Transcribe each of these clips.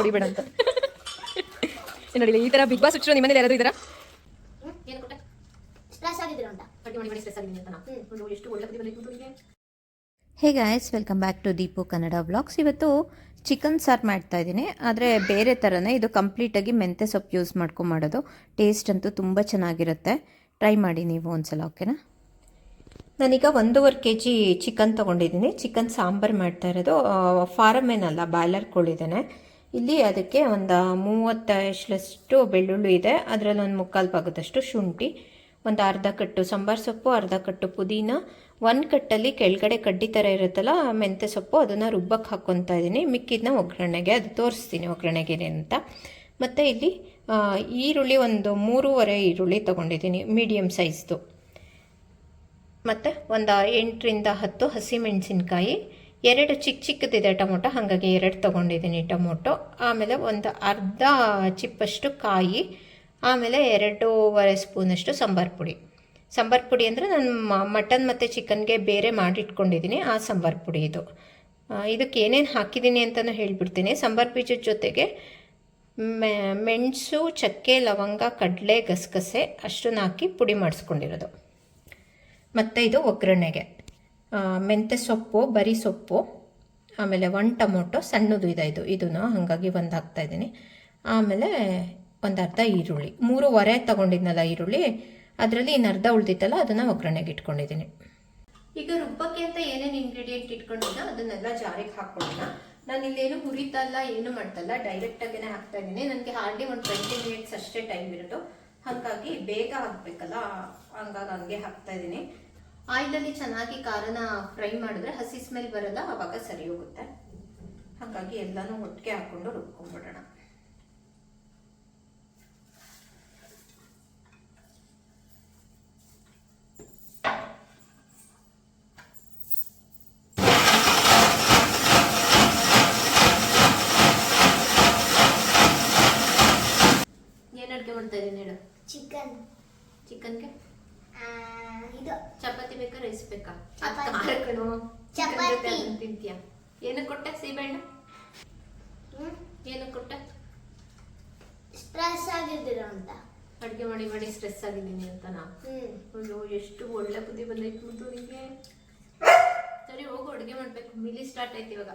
ಹೊಡಿಬೇಡ ಅಂತ ನೋಡಿ. ಈ ತರ ಬಿಗ್ ಬಾಸ್ ಹುಚ್ಚರು ನಿಮ್ಮ ಮನೇಲಿ ಯಾರಾದ್ರೂ ಇದ್ದಾರಾ? Hey guys, welcome back to Deepu Kannada vlogs. ಇವತ್ತು ಚಿಕನ್ ಸಾರು ಮಾಡ್ತಾ ಇದ್ದೀನಿ, ಆದರೆ ಬೇರೆ ಥರನೇ. ಇದು ಕಂಪ್ಲೀಟಾಗಿ ಮೆಂತ್ಯ ಸೊಪ್ಪು ಯೂಸ್ ಮಾಡ್ಕೊಂಡು ಮಾಡೋದು. ಟೇಸ್ಟ್ ಅಂತೂ ತುಂಬ ಚೆನ್ನಾಗಿರುತ್ತೆ. ಟ್ರೈ ಮಾಡಿ ನೀವು ಒಂದ್ಸಲ, ಓಕೆನಾ? ನಾನೀಗ 1.5 kg ಚಿಕನ್ ತೊಗೊಂಡಿದ್ದೀನಿ. ಚಿಕನ್ ಸಾಂಬಾರು ಮಾಡ್ತಾ ಇರೋದು. ಫಾರಮ್ ಏನಲ್ಲ, ಬಾಯ್ಲರ್ ಕೋಳಿದ್ದೇನೆ. ಇಲ್ಲಿ ಅದಕ್ಕೆ ಒಂದು 30 ಬೆಳ್ಳುಳ್ಳಿ ಇದೆ, ಅದರಲ್ಲಿ ಒಂದು 3/4 ಭಾಗದಷ್ಟು ಶುಂಠಿ, ಒಂದು ಅರ್ಧ ಕಟ್ಟು ಸಾಂಬಾರು ಸೊಪ್ಪು, ಅರ್ಧ ಕಟ್ಟು ಪುದೀನ, 1 ಕಟ್ಟಲ್ಲಿ ಕೆಳಗಡೆ ಕಡ್ಡಿ ಥರ ಇರುತ್ತಲ್ಲ ಮೆಂತ್ಯ ಸೊಪ್ಪು, ಅದನ್ನು ರುಬ್ಬಕ್ಕೆ ಹಾಕ್ಕೊತಾ ಇದ್ದೀನಿ. ಮಿಕ್ಕಿದನ್ನ ಒಗ್ಗರಣೆಗೆ, ಅದು ತೋರಿಸ್ತೀನಿ ಒಗ್ಗರಣೆಗೆ ಅಂತ. ಮತ್ತು ಇಲ್ಲಿ ಈರುಳ್ಳಿ ಒಂದು 3.5 ಈರುಳ್ಳಿ ತೊಗೊಂಡಿದ್ದೀನಿ, ಮೀಡಿಯಮ್ ಸೈಜ್ದು. ಮತ್ತು ಒಂದು 8ರಿಂದ 10 ಹಸಿಮೆಣಸಿನ್ಕಾಯಿ, 2 ಚಿಕ್ಕದಿದೆ ಟೊಮೊಟೊ, ಹಾಗಾಗಿ 2 ತೊಗೊಂಡಿದ್ದೀನಿ ಟೊಮೊಟೊ. ಆಮೇಲೆ ಒಂದು ಅರ್ಧ ಚಿಪ್ಪಷ್ಟು ಕಾಯಿ, ಆಮೇಲೆ 2.5 ಸ್ಪೂನಷ್ಟು ಸಾಂಬಾರು ಪುಡಿ ಅಂದರೆ ನಾನು ಮಟನ್ ಮತ್ತು ಚಿಕನ್ಗೆ ಬೇರೆ ಮಾಡಿಟ್ಕೊಂಡಿದ್ದೀನಿ, ಆ ಸಾಂಬಾರು ಪುಡಿ ಇದು. ಇದಕ್ಕೆ ಏನೇನು ಹಾಕಿದ್ದೀನಿ ಅಂತಲೂ ಹೇಳಿಬಿಡ್ತೀನಿ. ಸಾಂಬಾರು ಬೀಜದ ಜೊತೆಗೆ ಮೆಣಸು, ಚಕ್ಕೆ, ಲವಂಗ, ಕಡಲೆ, ಗಸಗಸೆ ಅಷ್ಟನ್ನು ಹಾಕಿ ಪುಡಿ ಮಾಡಿಸ್ಕೊಂಡಿರೋದು. ಮತ್ತು ಇದು ಒಗ್ಗರಣೆಗೆ ಮೆಂತ್ಯ ಸೊಪ್ಪು, ಬರೀ ಸೊಪ್ಪು, ಆಮೇಲೆ 1 ಟೊಮೊಟೊ ಸಣ್ಣದು ಇದೆ ಇದನ್ನು, ಹಾಗಾಗಿ 1 ಹಾಕ್ತಾಯಿದ್ದೀನಿ. ಆಮೇಲೆ ಒಂದು ಅರ್ಧ ಈರುಳ್ಳಿ, 3.5 ತೊಗೊಂಡಿದ್ನಲ್ಲ ಈರುಳ್ಳಿ, ಅದರಲ್ಲಿ ಇನ್ನು ಅರ್ಧ ಉಳಿದಿತ್ತಲ್ಲ ಅದನ್ನು ಒಗ್ಗರಣೆಗೆ ಇಟ್ಕೊಂಡಿದ್ದೀನಿ. ಈಗ ರುಬ್ಬಕ್ಕೆ ಅಂತ ಏನೇನು ಇಂಗ್ರೀಡಿಯೆಂಟ್ ಇಟ್ಕೊಂಡಿದ್ದ ಅದನ್ನೆಲ್ಲ ಜಾರಿಗೆ ಹಾಕ್ಕೊಳ್ಳೋಣ. ನಾನು ಇಲ್ಲೇನು ಹುರಿತಲ್ಲ, ಏನು ಮಾಡ್ತಲ್ಲ, ಡೈರೆಕ್ಟಾಗೇ ಹಾಕ್ತಾಯಿದ್ದೀನಿ. ನನಗೆ ಹಾರ್ಡ್ಲಿ ಒಂದು 20 ಮಿನಿಟ್ಸ್ ಅಷ್ಟೇ ಟೈಮ್ ಇರೋದು, ಹಾಗಾಗಿ ಬೇಗ ಹಾಕಬೇಕಲ್ಲ, ಹಂಗೆ ಹಾಕ್ತಾಯಿದ್ದೀನಿ. ಆಯಿಲಲ್ಲಿ ಚೆನ್ನಾಗಿ ಖಾರನ ಫ್ರೈ ಮಾಡಿದ್ರೆ ಹಸಿ ಸ್ಮೆಲ್ ಬರಲ್ಲ, ಆವಾಗ ಸರಿ ಹೋಗುತ್ತೆ. ಹಾಗಾಗಿ ಎಲ್ಲನೂ ಒಟ್ಟಿಗೆ ಹಾಕ್ಕೊಂಡು ರುಬ್ಕೊಂಡ್ಬಿಡೋಣ. ಏನು ಅಡುಗೆ ಮಾಡ್ತಾ ಇದ್ದೀನಿ ಹೇಳು? ಚಿಕನ್ಗೆ ಇದು ಚಪಾತಿ ಬೇಕಾ, ರೈಸ್ ಬೇಕಾ? ಚಪಾತಿ ತಿಂತೀಯ? ಏನು ಕೊಟ್ಟೆ? ಸೀಬೆಹಣ್ಣು ಏನು ಕೊಟ್ಟೆ? ಸ್ಟ್ರೆಸ್ ಆಗಿದ್ದೀರಾ ಅಂತ. ಅಡುಗೆ ಮಾಡಿ ಸ್ಟ್ರೆಸ್ ಆಗಿದ್ದೀನಿ ಅಂತ ನಾ? ಅಯ್ಯೋ, ಎಷ್ಟು ಒಳ್ಳೆ ಬುದ್ಧಿ ಬಂದೈತೆ ಮುದ್ದೂರಿಗೆ. ಸರಿ ಹೋಗು, ಅಡುಗೆ ಮಾಡ್ಬೇಕು. ಮಿಲಿ ಸ್ಟಾರ್ಟ್ ಆಯ್ತು ಇವಾಗ.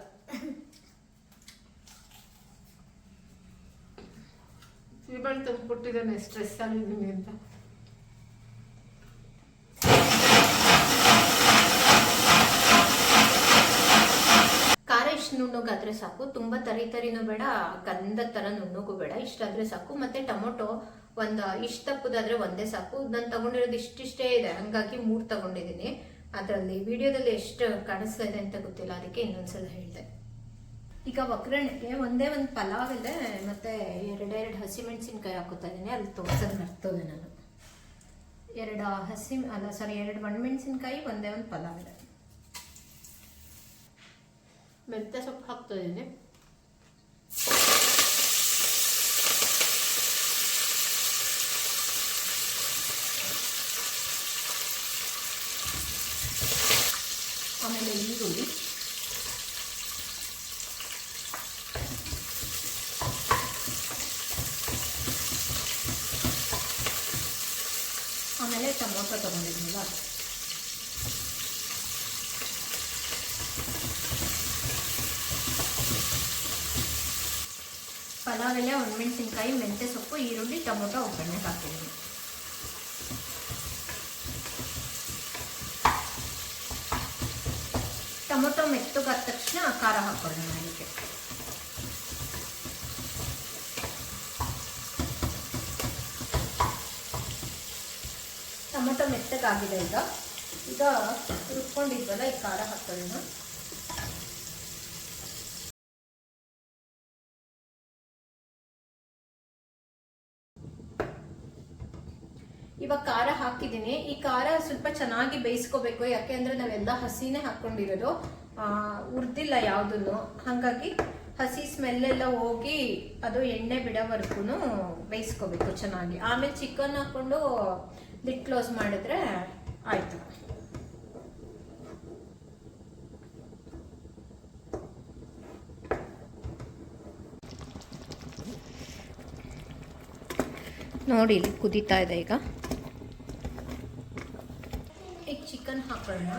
ಸೀಬೆಹಣ್ಣು ತಂದ್ಕೊಟ್ಟಿದ್ದಾನೆ ಸ್ಟ್ರೆಸ್ ಆಗಿದ್ದೀನಿ ಅಂತ. ನುಣ್ಣಗಾದ್ರೆ ಸಾಕು, ತುಂಬ ತರಿನೂ ಬೇಡ, ಗಂಧ ಥರ ನುಣ್ಣಗೂ ಬೇಡ, ಇಷ್ಟಾದರೆ ಸಾಕು. ಮತ್ತು ಟೊಮೊಟೊ ಒಂದು ಇಷ್ಟು ತಪ್ಪದಾದರೆ ಒಂದೇ ಸಾಕು. ನಾನು ತೊಗೊಂಡಿರೋದು ಇಷ್ಟಿಷ್ಟೇ ಇದೆ, ಹಾಗಾಗಿ 3 ತೊಗೊಂಡಿದ್ದೀನಿ. ಅದರಲ್ಲಿ ವಿಡಿಯೋದಲ್ಲಿ ಎಷ್ಟು ಕಾಣಿಸ್ತಾ ಇದೆ ಅಂತ ಗೊತ್ತಿಲ್ಲ, ಅದಕ್ಕೆ ಇನ್ನೊಂದ್ಸಲ ಹೇಳಿದೆ. ಈಗ ಒಗ್ಗರಣೆಗೆ ಒಂದೇ ಒಂದು ಪಲಾವ್ ಇದೆ, ಮತ್ತು 2 ಹಸಿಮೆಣಸಿನ್ಕಾಯಿ ಹಾಕೋತಾ ಇದ್ದೀನಿ. ಅಲ್ಲಿ ತೋರ್ಸೋದು ಮರ್ತೋದೆ ನಾನು. 2 ಒಣಮೆಣಸಿನ್ಕಾಯಿ, ಒಂದೇ ಒಂದು ಪಲಾವ್ ಇದೆ. ಮೆಂತ್ಯ ಸೊಪ್ಪು ಹಾಕ್ತಾ ಇದ್ದೀನಿ. ಆಮೇಲೆ ಈರುಳ್ಳಿ, ಆಮೇಲೆ ಟೊಮೊಟೊ ತೊಗೊಂಡಿದ್ನಲ್ಲ, ಪಲಾವೆಲ್ಲ ಒಣಮೆಣಸಿನ್ಕಾಯಿ, ಮೆಂತ್ಯ ಸೊಪ್ಪು, ಈರುಳ್ಳಿ, ಟೊಮೊಟೊ ಒಗ್ಗರಣೆಗೆ ಹಾಕಿದ್ದೀನಿ. ಟೊಮೊಟೊ ಮೆತ್ತಗಾದ ತಕ್ಷಣ ಖಾರ ಹಾಕೊಳ್ಳೋಣ ಅದಕ್ಕೆ. ಟೊಮೊಟೊ ಮೆತ್ತಗಾಗಿದೆ. ಈಗ ರುಬ್ಕೊಂಡಿದ್ವಲ್ಲ, ಈ ಖಾರ ಹಾಕೊಳ್ಳೋಣ. ಇವಾಗ ಖಾರ ಹಾಕಿದ್ದೀನಿ. ಈ ಖಾರ ಸ್ವಲ್ಪ ಚೆನ್ನಾಗಿ ಬೇಯಿಸ್ಕೋಬೇಕು, ಯಾಕೆ ಅಂದರೆ ನಾವೆಲ್ಲ ಹಸಿನೇ ಹಾಕ್ಕೊಂಡಿರೋದು, ಹುರಿದಿಲ್ಲ ಯಾವುದನ್ನು. ಹಾಗಾಗಿ ಹಸಿ ಸ್ಮೆಲ್ಲೆಲ್ಲ ಹೋಗಿ ಅದು ಎಣ್ಣೆ ಬಿಡೋವರೆಗೂ ಬೇಯಿಸ್ಕೋಬೇಕು ಚೆನ್ನಾಗಿ. ಆಮೇಲೆ ಚಿಕನ್ ಹಾಕ್ಕೊಂಡು ಲಿಡ್ ಕ್ಲೋಸ್ ಮಾಡಿದ್ರೆ ಆಯಿತು. ನೋಡಿ ಇಲ್ಲಿ ಕುದೀತಾ ಇದೆ ಈಗ ಚಿಕನ್ ಹಾಕೋಣ.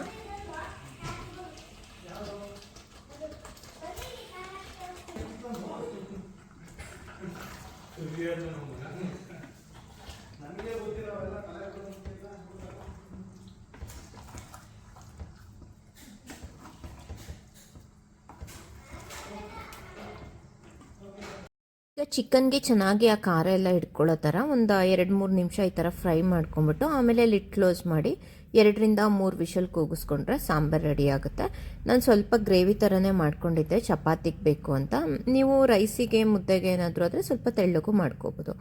ಈಗ ಚಿಕನ್ಗೆ ಚೆನ್ನಾಗಿ ಆ ಖಾರ ಎಲ್ಲ ಹಿಡ್ಕೊಳ್ಳೋ ಥರ ಒಂದು 2-3 ನಿಮಿಷ ಈ ಥರ ಫ್ರೈ ಮಾಡ್ಕೊಂಬಿಟ್ಟು ಆಮೇಲೆ ಲಿಡ್ ಕ್ಲೋಸ್ ಮಾಡಿ 2-3 ವಿಷಲ್ ಕೂಗಿಸ್ಕೊಂಡ್ರೆ ಸಾಂಬಾರು ರೆಡಿ ಆಗುತ್ತೆ. ನಾನು ಸ್ವಲ್ಪ ಗ್ರೇವಿ ಥರನೇ ಮಾಡ್ಕೊಂಡಿದ್ದೆ, ಚಪಾತಿಗೆ ಬೇಕು ಅಂತ. ನೀವು ರೈಸಿಗೆ ಮುದ್ದೆಗೆ ಏನಾದರೂ ಆದರೆ ಸ್ವಲ್ಪ ತೆಳ್ಳಗೂ ಮಾಡ್ಕೋಬೋದು.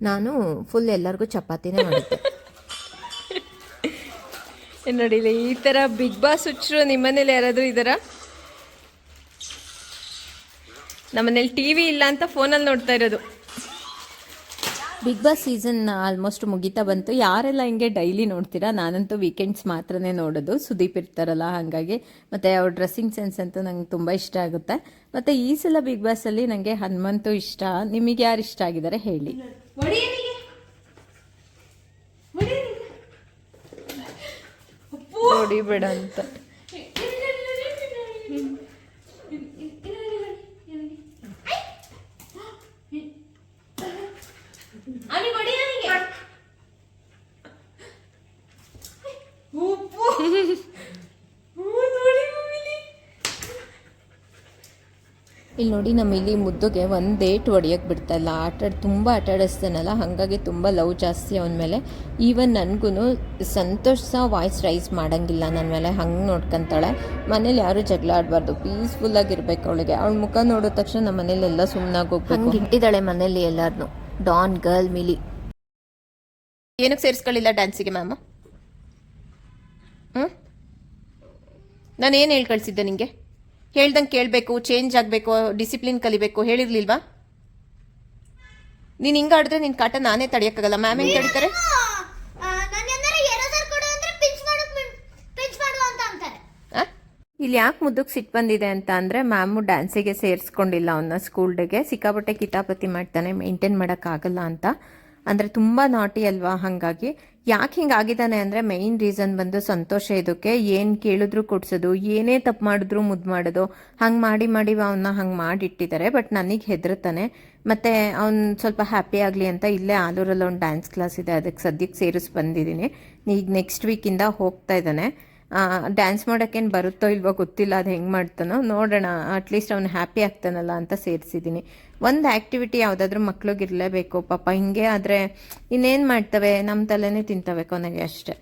ನಾನು ಫುಲ್ ಎಲ್ಲರಿಗೂ ಚಪಾತಿನೇ ಮಾಡಿದ್ದೆ. ನೋಡಿಲ್ಲ, ಈ ಥರ ಬಿಗ್ ಬಾಸ್ ಹುಚ್ಚರು ನಿಮ್ಮನೇಲಿ ಯಾರಾದರೂ ಇದ್ದಾರಾ? ನಮ್ಮನೇಲಿ ಟಿ ವಿ ಇಲ್ಲ ಅಂತ ಫೋನಲ್ಲಿ ನೋಡ್ತಾ ಇರೋದು. ಬಿಗ್ ಬಾಸ್ ಸೀಸನ್ ಆಲ್ಮೋಸ್ಟ್ ಮುಗಿತಾ ಬಂತು. ಯಾರೆಲ್ಲ ಹಿಂಗೆ ಡೈಲಿ ನೋಡ್ತೀರಾ? ನಾನಂತೂ ವೀಕೆಂಡ್ಸ್ ಮಾತ್ರನೇ ನೋಡೋದು. ಸುದೀಪ್ ಇರ್ತಾರಲ್ಲ ಹಾಗಾಗಿ. ಮತ್ತು ಅವ್ರ ಡ್ರೆಸ್ಸಿಂಗ್ ಸೆನ್ಸ್ ಅಂತೂ ನಂಗೆ ತುಂಬ ಇಷ್ಟ ಆಗುತ್ತೆ. ಮತ್ತು ಈ ಸಲ ಬಿಗ್ ಬಾಸಲ್ಲಿ ನನಗೆ ಹನುಮಂತು ಇಷ್ಟ. ನಿಮಗೆ ಯಾರು ಇಷ್ಟ ಆಗಿದ್ದಾರೆ ಹೇಳಿ. ಹೊಡಿಬೇಡ ಅಂತ. ಇಲ್ಲಿ ನೋಡಿ, ನಮ್ಮ ಇಲ್ಲಿ ಮುದ್ದುಗೆ ಒಂದೇ ಹೊಡಿಯೋಕ್ಕೆ ಬಿಡ್ತಾ ಇಲ್ಲ. ತುಂಬ ಆಟಾಡಿಸ್ತಾನಲ್ಲ, ಹಾಗಾಗಿ ತುಂಬ ಲವ್ ಜಾಸ್ತಿ ಅವನ ಮೇಲೆ. ಈವನ್ ನನಗೂ ಸಂತೋಷ ವಾಯ್ಸ್ ರೈಸ್ ಮಾಡೋಂಗಿಲ್ಲ ನನ್ನ ಮೇಲೆ, ಹಂಗೆ ನೋಡ್ಕೊತಾಳೆ. ಮನೇಲಿ ಯಾರೂ ಜಗಳ ಆಡಬಾರ್ದು, ಪೀಸ್ಫುಲ್ಲಾಗಿರ್ಬೇಕು ಅವಳಿಗೆ. ಅವಳ ಮುಖ ನೋಡಿದ ತಕ್ಷಣ ನಮ್ಮ ಮನೇಲೆಲ್ಲ ಸುಮ್ಮನಾಗಿ ಹೋಗ್ಬೇಕು. ಹಂಗೆ ಇಟ್ಟಿದ್ದಾಳೆ ಮನೇಲಿ ಎಲ್ಲರನ್ನೂ. Don girl milli. ಏನಕ್ಕೆ ಸೇರಿಸ್ಕೊಳ್ಳಿಲ್ಲ ಡ್ಯಾನ್ಸಿಗೆ ಮ್ಯಾಮು? ನಾನೇನು ಹೇಳಿ ಕಳಿಸಿದ್ದೆ ನಿಮಗೆ? ಹೇಳ್ದಂಗೆ ಕೇಳಬೇಕು, ಚೇಂಜ್ ಆಗಬೇಕು, ಡಿಸಿಪ್ಲಿನ್ ಕಲಿಬೇಕು, ಹೇಳಿರ್ಲಿಲ್ವಾ? ನೀನು ಹಿಂಗೆ ಆಡಿದ್ರೆ ನಿನ್ನ ಕಾಟ ನಾನೇ ತಡೆಯೋಕ್ಕಾಗಲ್ಲ. ಮ್ಯಾಮ್ ಹೆಂಗೆ ತಡೀತಾರೆ? ಇಲ್ಲಿ ಯಾಕೆ ಮುದ್ದಕ್ಕೆ ಸಿಟ್ಟು ಬಂದಿದೆ ಅಂತ ಅಂದರೆ, ಮ್ಯಾಮು ಡ್ಯಾನ್ಸಿಗೆ ಸೇರಿಸ್ಕೊಂಡಿಲ್ಲ ಅವನ್ನ ಸ್ಕೂಲ್ ಡೇಗೆ. ಸಿಕ್ಕಾಪಟ್ಟೆ ಕಿತಾಪತಿ ಮಾಡ್ತಾನೆ, ಮೇಂಟೈನ್ ಮಾಡೋಕ್ಕಾಗಲ್ಲ ಅಂತ. ಅಂದರೆ ತುಂಬ ನಾಟಿ ಅಲ್ವಾ, ಹಾಗಾಗಿ. ಯಾಕೆ ಹಿಂಗಾಗಿದ್ದಾನೆ ಅಂದರೆ ಮೇಯ್ನ್ ರೀಸನ್ ಬಂದು ಸಂತೋಷ. ಇದಕ್ಕೆ ಏನು ಕೇಳಿದ್ರು ಕೊಡ್ಸೋದು, ಏನೇ ತಪ್ಪು ಮಾಡಿದ್ರು ಮುದ್ದು ಮಾಡೋದು, ಹಂಗೆ ಮಾಡಿ ಅವನ್ನ ಹಂಗೆ ಮಾಡಿಟ್ಟಿದ್ದಾರೆ. ಬಟ್ ನನಗೆ ಹೆದರ್ತಾನೆ. ಮತ್ತು ಅವ್ನು ಸ್ವಲ್ಪ ಹ್ಯಾಪಿ ಆಗಲಿ ಅಂತ ಇಲ್ಲೇ ಆಲೂರಲ್ಲಿ ಒಂದು ಡ್ಯಾನ್ಸ್ ಕ್ಲಾಸ್ ಇದೆ, ಅದಕ್ಕೆ ಸದ್ಯಕ್ಕೆ ಸೇರಿಸಿ ಬಂದಿದ್ದೀನಿ. ಈಗ ನೆಕ್ಸ್ಟ್ ವೀಕಿಂದ ಹೋಗ್ತಾ ಇದ್ದಾನೆ. ಡ್ಯಾನ್ಸ್ ಮಾಡೋಕ್ಕೇನು ಬರುತ್ತೋ ಇಲ್ವೋ ಗೊತ್ತಿಲ್ಲ, ಅದು ಹೆಂಗೆ ಮಾಡ್ತಾನೋ ನೋಡೋಣ. ಅಟ್ಲೀಸ್ಟ್ ಅವ್ನು ಹ್ಯಾಪಿ ಆಗ್ತಾನಲ್ಲ ಅಂತ ಸೇರಿಸಿದ್ದೀನಿ. ಒಂದು ಆ್ಯಕ್ಟಿವಿಟಿ ಯಾವುದಾದ್ರೂ ಮಕ್ಳಿಗಿರಲೇಬೇಕು ಪಾಪ. ಹಿಂಗೆ ಆದರೆ ಇನ್ನೇನು ಮಾಡ್ತವೆ, ನಮ್ಮ ತಲೆನೇ ತಿಂತವೆ ಕೊನೆಗೆ ಅಷ್ಟೇ.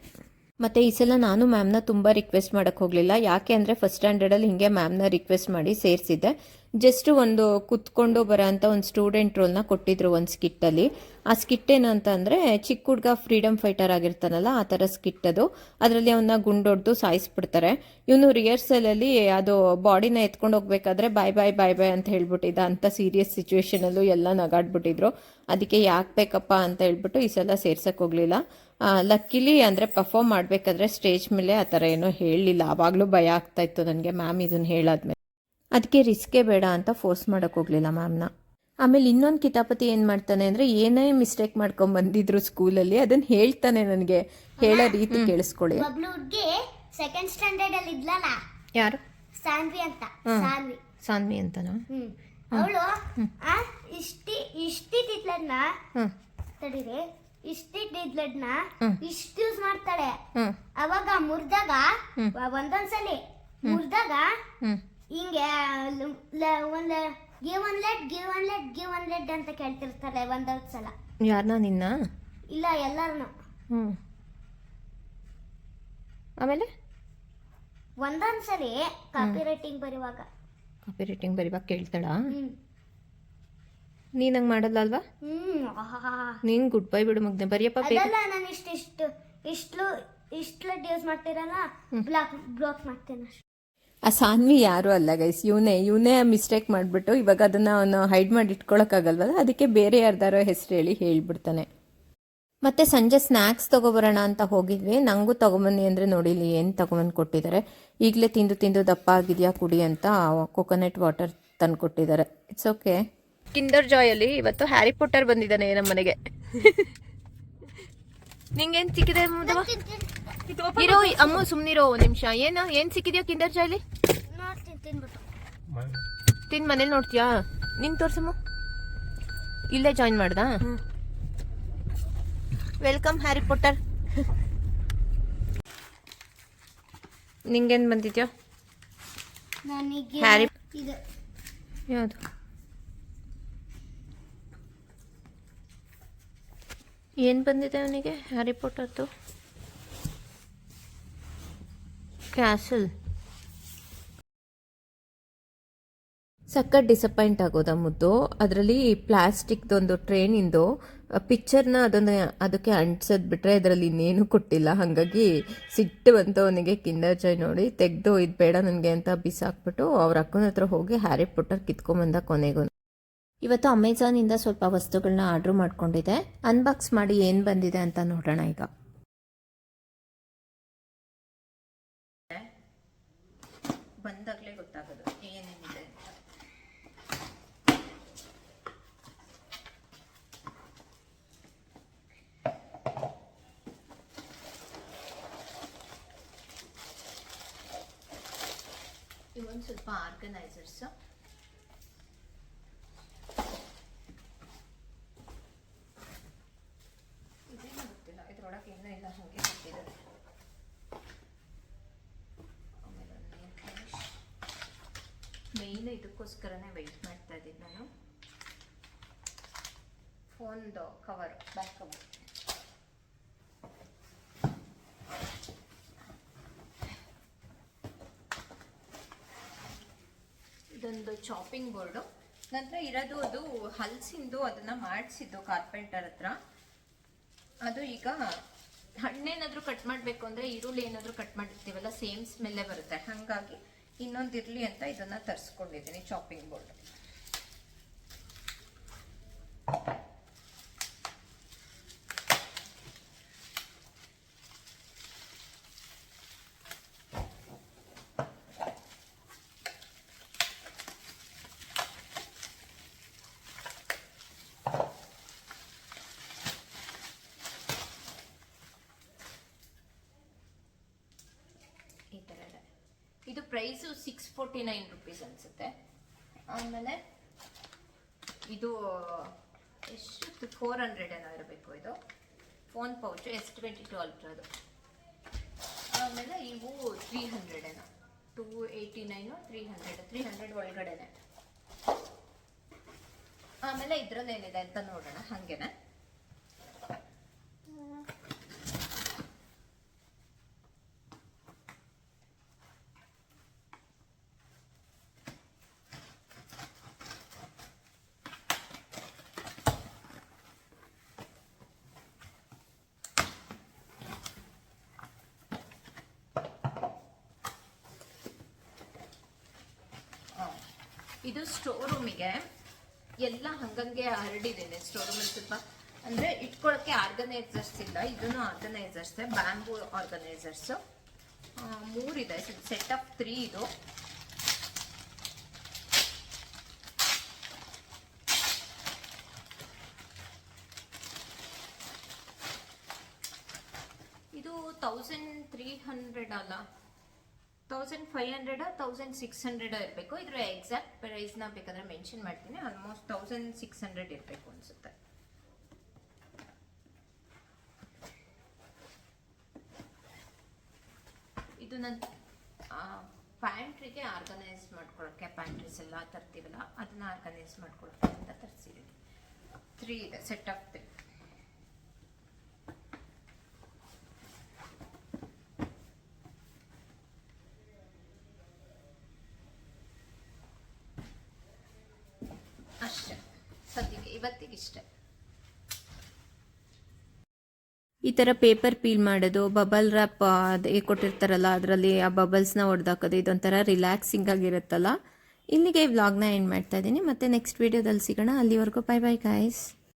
ಮತ್ತು ಈ ಸಲ ನಾನು ಮ್ಯಾಮ್ನ ತುಂಬ ರಿಕ್ವೆಸ್ಟ್ ಮಾಡೋಕ್ಕೆ ಹೋಗಲಿಲ್ಲ. ಯಾಕೆ ಅಂದರೆ ಫಸ್ಟ್ ಸ್ಟ್ಯಾಂಡರ್ಡಲ್ಲಿ ಹಿಂಗೆ ಮ್ಯಾಮ್ನ ರಿಕ್ವೆಸ್ಟ್ ಮಾಡಿ ಸೇರಿಸಿದ್ದೆ. ಜಸ್ಟ್ ಒಂದು ಕುತ್ಕೊಂಡು ಬರೋ ಅಂಥ ಒಂದು ಸ್ಟೂಡೆಂಟ್ ರೋಲ್ನ ಕೊಟ್ಟಿದ್ರು ಒಂದು ಸ್ಕಿಟ್ಟಲ್ಲಿ. ಆ ಸ್ಕಿಟ್ ಏನು ಅಂತ ಅಂದರೆ, ಚಿಕ್ಕ ಹುಡುಗ ಫ್ರೀಡಮ್ ಫೈಟರ್ ಆಗಿರ್ತಾನಲ್ಲ ಆ ಥರ ಸ್ಕಿಟ್ ಅದು. ಅದರಲ್ಲಿ ಅವನ್ನ ಗುಂಡೊಡ್ದು ಸಾಯಿಸ್ಬಿಡ್ತಾರೆ. ಇವನು ರಿಹರ್ಸಲಲ್ಲಿ ಅದು ಬಾಡಿನ ಎತ್ಕೊಂಡು ಹೋಗ್ಬೇಕಾದ್ರೆ ಬಾಯ್ ಬಾಯ್ ಬಾಯ್ ಬಾಯ್ ಅಂತ ಹೇಳ್ಬಿಟ್ಟಿದ್ದ. ಅಂಥ ಸೀರಿಯಸ್ ಸಿಚುವೇಶನಲ್ಲೂ ಎಲ್ಲ ನಗಾಡ್ಬಿಟ್ಟಿದ್ರು. ಅದಕ್ಕೆ ಯಾಕೆ ಬೇಕಪ್ಪ ಅಂತ ಹೇಳ್ಬಿಟ್ಟು ಈ ಸಲ ಸೇರ್ಸಕ್ಕೆ ಹೋಗಲಿಲ್ಲ. ಲಕ್ಕಿಲಿ ಅಂದರೆ ಪರ್ಫಾರ್ಮ್ ಮಾಡಬೇಕಾದ್ರೆ ಸ್ಟೇಜ್ ಮೇಲೆ ಆ ಥರ ಏನೋ ಹೇಳಲಿಲ್ಲ. ಆವಾಗಲೂ ಭಯ ಆಗ್ತಾಯಿತ್ತು ನನಗೆ ಮ್ಯಾಮ್ ಇದನ್ನು ಹೇಳಾದ್ಮೇಲೆ. ಅದಕ್ಕೆ ರಿಸ್ಕೇ ಬೇಡ ಅಂತ ಫೋರ್ಸ್ ಮಾಡೋಕ್ಕೆ ಹೋಗಲಿಲ್ಲ ಮ್ಯಾಮ್ನ. ಆಮೇಲೆ ಇನ್ನೊಂದು ಕಿತಾಪತಿ ಏನು ಮಾಡ್ತಾನೆ ಅಂದರೆ, ಏನೇ ಮಿಸ್ಟೇಕ್ ಮಾಡ್ಕೊಂಡು ಬಂದಿದ್ರು ಸ್ಕೂಲಲ್ಲಿ ಅದನ್ನು ಹೇಳ್ತಾನೆ. ನನಗೆ ಹೇಳೋ ರೀತಿ ಕೇಳಿಸ್ಕೊಳ್ಳಿ. ಸೆಕೆಂಡ್ ಸ್ಟ್ಯಾಂಡರ್ಡ್ ಅಲ್ಲಿ ಇದ್ಲಲ್ಲ, ಯಾರು? ಸಾನ್ವಿ ಅಂತ. ಸಾನ್ವಿ ಅಂತನಾ? ಅವಳು ಇಷ್ಟಿದ್ಲನ್ನ ತಡೀರಿ, ಇಷ್ಟಿದ್ಲನ್ನ ಇಷ್ಟು ಯೂಸ್ ಮಾಡ್ತಾಳೆ. ಅವಾಗ ಮುರಿದಾಗ ಒಂದೊಂದ್ಸಲಿ ಮುರಿದಾಗ ಹಿಂಗೆ ಒಂದು ಗಿವ್ ಒನ್ ಲೆಟ್ ಅಂತ ಕೇಳ್ತಿರ್ತಾರೆ ಒಂದೊಂದು ಸಲ. ಯಾರನ್ನ? ನಿನ್ನ? ಇಲ್ಲ, ಎಲ್ಲಾರನು. ಆಮೇಲೆ ಒಂದೊಂದ್ಸಲಿ ಕಾಪಿ ರೈಟಿಂಗ್ ಬರೆಯುವಾಗ ಕೇಳ್ತಾಳ? ನೀನು ಹಂಗೆ ಮಾಡಲ್ಲ ಅಲ್ವಾ? ನೀನು ಗುಡ್ ಬೈ ಬಿಡು ಮಗ್ನೆ, ಬರೆಯಪ್ಪ. ಅದಲ್ಲ, ನಾನು ಇಷ್ಟು ಯೂಸ್ ಮಾಡ್ತೀರಲ್ಲ, ಬ್ಲಾಕ್ ಮಾಡ್ತೇನೆ. ಆ ಸಾನ್ವಿ ಯಾರು ಅಲ್ಲ ಗೈಸ್, ಇವನೇ ಮಿಸ್ಟೇಕ್ ಮಾಡಿಬಿಟ್ಟು ಇವಾಗ ಅದನ್ನು ಅವನು ಹೈಡ್ ಮಾಡಿ ಇಟ್ಕೊಳಕ್ಕಾಗಲ್ವಲ್ಲ, ಅದಕ್ಕೆ ಬೇರೆ ಯಾರ್ದಾರೋ ಹೆಸರು ಹೇಳಿ ಹೇಳ್ಬಿಡ್ತಾನೆ. ಮತ್ತು ಸಂಜೆ ಸ್ನ್ಯಾಕ್ಸ್ ತೊಗೊಬರೋಣ ಅಂತ ಹೋಗಿದ್ವಿ. ನನಗೂ ತೊಗೊಂಬನ್ನಿ ಅಂದರೆ ನೋಡಿಲಿ ಏನು ತೊಗೊಂಬಂದು ಕೊಟ್ಟಿದ್ದಾರೆ. ಈಗಲೇ ತಿಂದು ದಪ್ಪ ಆಗಿದೆಯಾ ಕುಡಿ ಅಂತ ಕೊಕೊನಟ್ ವಾಟರ್ ತಂದು ಕೊಟ್ಟಿದ್ದಾರೆ. It's okay. ಕಿಂಡರ್ ಜಾಯಲ್ಲಿ ಇವತ್ತು ಹ್ಯಾರಿ ಪಾಟರ್ ಬಂದಿದ್ದಾನೆ ನಮ್ಮ ಮನೆಗೆ. ನಿಂಗೇನ್ ಸಿಕ್ಕಿದೆ ಮುದ್ದವ? ಇರೋ ಅಮ್ಮ ಸುಮ್ನಿರೋ ಒಂದ್ ನಿಮಿಷ. ಏನ್ ಸಿಕ್ಕಿದ್ಯಾ ಕಿಂಡರ್ ಜಾಯ್ಲಿ? ನೋಡ್ತೀನಿ ತಿನ್ಬಿಟ್ಟು. ತಿನ್ ಮನೇಲಿ ನೋಡ್ತೀಯಾ? ನಿನ್ ತೋರ್ಸಮ್ಮ. ಇಲ್ಲೇ ಜಾಯಿನ್ ಮಾಡ್ದಾ? Welcome Harry Potter. ನಿಂಗೇನ್ ಬಂದಿದ್ಯೋ? ನನಗೆ ಹ್ಯಾರಿ ಇದು ಯಾವುದು? ಏನ್ ಬಂದಿದೆ ಅವನಿಗೆ? ಹ್ಯಾರಿ ಪಾಟರ್ದು ಕ್ಯಾಸಲ್. ಸಖತ್ ಡಿಸಪಾಯಿಂಟ್ ಆಗೋದ ಮುದ್ದು. ಅದರಲ್ಲಿ ಪ್ಲಾಸ್ಟಿಕ್ದೊಂದು ಟ್ರೈನಿಂದು ಪಿಕ್ಚರ್ನ ಅದಕ್ಕೆ ಅಂಟಿಸೋದು ಬಿಟ್ರೆ ಇದರಲ್ಲಿ ಇನ್ನೇನು ಕೊಟ್ಟಿಲ್ಲ. ಹಾಗಾಗಿ ಸಿಟ್ಟು ಬಂತು ಅವನಿಗೆ ಕಿಂಡರ್ ಜಾಯ್ ನೋಡಿ. ತೆಗೆದು ಇದು ಬೇಡ ನನಗೆ ಅಂತ ಬಿಸಾಕ್ಬಿಟ್ಟು ಅವ್ರ ಅಕ್ಕನ ಹತ್ರ ಹೋಗಿ ಹ್ಯಾರಿ ಪಾಟರ್ ಕಿತ್ಕೊಂಬಂದ ಕೊನೆಗೂ. ಇವತ್ತು ಅಮೆಝಾನಿಂದ ಸ್ವಲ್ಪ ವಸ್ತುಗಳನ್ನ ಆರ್ಡ್ರ್ ಮಾಡ್ಕೊಂಡಿದ್ದೆ. ಅನ್ಬಾಕ್ಸ್ ಮಾಡಿ ಏನು ಬಂದಿದೆ ಅಂತ ನೋಡೋಣ ಈಗ. ಬಂದಾಗಲೇ ಗೊತ್ತಾಗೋದು ಏನೇನಿದೆ. ಇವೊಂದು ಸ್ವಲ್ಪ ಆರ್ಗನೈಸರ್ಸ್. ಇದೇನು ಗೊತ್ತಿಲ್ಲ, ಇದ್ರೊಳಗೆ ಏನೂ ಇಲ್ಲ, ಹಾಗೆ ಕೊಟ್ಟಿದ್ದಾರೆ. ಆಮೇಲೆ ಮೇಯ್ನ್ ಇದಕ್ಕೋಸ್ಕರನೇ ವೆಯ್ಟ್ ಮಾಡ್ತಾ ಇದ್ದೀನಿ ನಾನು. ಫೋನ್ದು ಕವರ್, ಬ್ಯಾಕ್ ಕವರ್. ಇದೊಂದು ಚಾಪಿಂಗ್ ಬೋರ್ಡು. ನಂತರ ಇರೋದು ಅದು ಹಲ್ಸಿಂದು, ಅದನ್ನು ಮಾಡಿಸಿದ್ದು ಕಾರ್ಪೆಂಟರ್ ಹತ್ರ. ಅದು ಈಗ ಹಣ್ಣೇನಾದರೂ ಕಟ್ ಮಾಡಬೇಕು ಅಂದರೆ ಈರುಳ್ಳಿ ಏನಾದರೂ ಕಟ್ ಮಾಡಿರ್ತೀವಲ್ಲ, ಸೇಮ್ ಸ್ಮೆಲ್ಲೇ ಬರುತ್ತೆ. ಹಾಗಾಗಿ ಇನ್ನೊಂದು ಇರಲಿ ಅಂತ ಇದನ್ನು ತರಿಸ್ಕೊಂಡಿದ್ದೀನಿ, ಚಾಪಿಂಗ್ ಬೋರ್ಡ್. ಈ ಥರ ಇದೆ. ಇದು ಪ್ರೈಸು 649 ರುಪೀಸ್ ಅನಿಸುತ್ತೆ. ಆಮೇಲೆ ಇದು ಎಷ್ಟು 400 ಏನೋ ಇರಬೇಕು. ಇದು ಫೋನ್ ಪೌಚು S22 ಅಲ್ಟ್ರಾದು. ಆಮೇಲೆ ಇವು 300 ಏನೋ, 289 300 ಒಳಗಡೆನೆ. ಆಮೇಲೆ ಇದ್ರಲ್ಲಿ ಏನಿದೆ ಅಂತ ನೋಡೋಣ ಹಾಗೇನೆ. ಇದು ಸ್ಟೋರ್ ರೂಮಿಗೆ ಎಲ್ಲ ಹಂಗಂಗೆ ಹರಡಿದ್ದೇನೆ. ಸ್ಟೋರ್ ರೂಮಲ್ಲಿ ಸ್ವಲ್ಪ ಅಂದರೆ ಇಟ್ಕೊಳ್ಳೋಕ್ಕೆ ಆರ್ಗನೈಸರ್ಸ್ ಇಲ್ಲ. ಇದನ್ನು ಆರ್ಗನೈಸರ್ಸ್, ಬ್ಯಾಂಬೂ ಆರ್ಗನೈಸರ್ಸ್ 3 ಇದೆ. ಸೆಟ್ ಆಫ್ 3 ಇದು. ಇದು 1300 ಅಲ್ಲ, 1500 1600 ಇರಬೇಕು. ಇದ್ರ ಎಕ್ಸಾಕ್ಟ್ ಪ್ರೈಸ್ನ ಬೇಕಾದ್ರೆ ಮೆನ್ಷನ್ ಮಾಡ್ತೀನಿ. ಆಲ್ಮೋಸ್ಟ್ 1600 ಇರಬೇಕು ಅನ್ಸುತ್ತೆ. ಇದು ನನ್ನ ಪ್ಯಾಂಟ್ರಿಗೆ ಆರ್ಗನೈಸ್ ಮಾಡ್ಕೊಳ್ಳೋಕ್ಕೆ, ಪ್ಯಾಂಟ್ರೀಸ್ ಎಲ್ಲ ತರ್ತೀವಲ್ಲ ಅದನ್ನ ಆರ್ಗನೈಸ್ ಮಾಡ್ಕೊಳ್ಳೋಕ್ಕೆ ಅಂತ ತರಿಸಿದ್ದೀನಿ. 3 ಇದೆ, ಸೆಟ್ ಆಫ್ 3. ಅಷ್ಟೇ ಸದ್ಯಕ್ಕೆ, ಇವತ್ತಿಗಿಷ್ಟೇ. ಈ ಥರ ಪೇಪರ್ ಪೀಲ್ ಮಾಡೋದು, ಬಬಲ್ ರ್ಯಾಪ್ ಅದೇ ಕೊಟ್ಟಿರ್ತಾರಲ್ಲ ಅದರಲ್ಲಿ ಆ ಬಬಲ್ಸ್ನ ಹೊಡೆದಾಕೋದು, ಇದೊಂಥರ ರಿಲ್ಯಾಕ್ಸಿಂಗ್ ಆಗಿರುತ್ತಲ್ಲ. ಇಲ್ಲಿಗೆ ವ್ಲಾಗ್ನ ಎಂಡ್ ಮಾಡ್ತಾ ಇದ್ದೀನಿ. ಮತ್ತೆ ನೆಕ್ಸ್ಟ್ ವೀಡಿಯೋದಲ್ಲಿ ಸಿಗೋಣ. ಅಲ್ಲಿವರೆಗೂ ಬೈ ಬೈ ಗಾಯ್ಸ್.